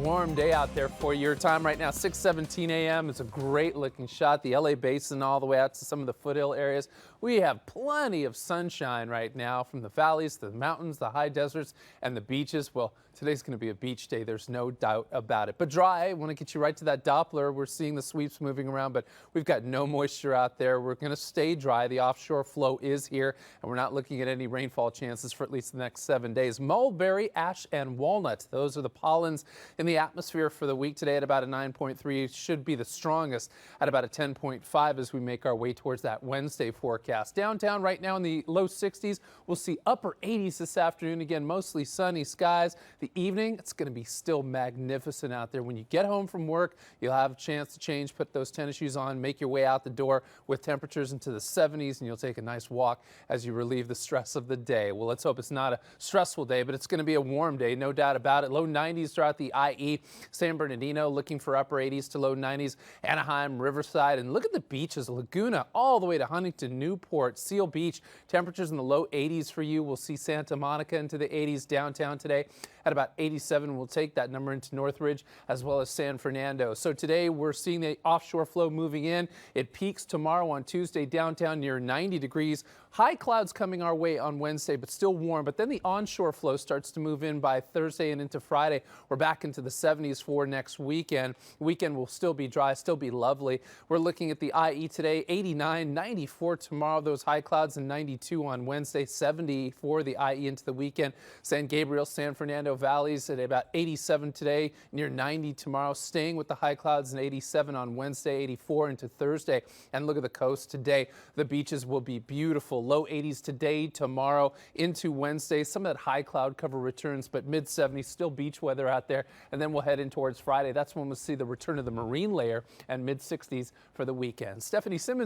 warm day out there for your time right now. 6:17 a.m. It's a great looking shot. The LA Basin all the way out to some of the foothill areas. We have plenty of sunshine right now from the valleys, the mountains, the high deserts, and the beaches. Well, today's going to be a beach day. There's no doubt about it. But dry. I want to get you right to that Doppler. We're seeing the sweeps moving around, but we've got no moisture out there. We're going to stay dry. The offshore flow is here, and we're not looking at any rainfall chances for at least the next 7 days. Mulberry, ash, and walnut. Those are the pollens in the atmosphere for the week today at about a 9.3. Should be the strongest at about a 10.5 as we make our way towards that Wednesday forecast. Downtown right now in the low 60s. We'll see upper 80s this afternoon. Again, mostly sunny skies. The evening, it's going to be still magnificent out there. When you get home from work, you'll have a chance to change, put those tennis shoes on, make your way out the door with temperatures into the 70s, and you'll take a nice walk as you relieve the stress of the day. Well, let's hope it's not a stressful day, but it's going to be a warm day, no doubt about it. Low 90s throughout the IE. San Bernardino looking for upper 80s to low 90s. Anaheim, Riverside, and look at the beaches. Laguna all the way to Huntington, Newport, Seal Beach. Temperatures in the low 80s for you. We'll see Santa Monica into the 80s downtown today at about 87. We'll take that number into Northridge as well as San Fernando. So today we're seeing the offshore flow moving in. It peaks tomorrow on Tuesday downtown near 90 degrees. High clouds coming our way on Wednesday, but still warm. But then the onshore flow starts to move in by Thursday and into Friday. We're back into the 70s for next weekend. Weekend will still be dry, still be lovely. We're looking at the IE today, 89, 94 tomorrow, those high clouds, and 92 on Wednesday, 70 for the IE into the weekend. San Gabriel, San Fernando valleys at about 87 today, near 90 tomorrow, staying with the high clouds, and 87 on Wednesday, 84 into Thursday. And look at the coast today. The beaches will be beautiful. Low 80s today, tomorrow into Wednesday. Some of that high cloud cover returns, but mid 70s, still beach weather out there. And then we'll head in towards Friday. That's when we'll see the return of the marine layer, and mid 60s for the weekend. Stephanie Simmons.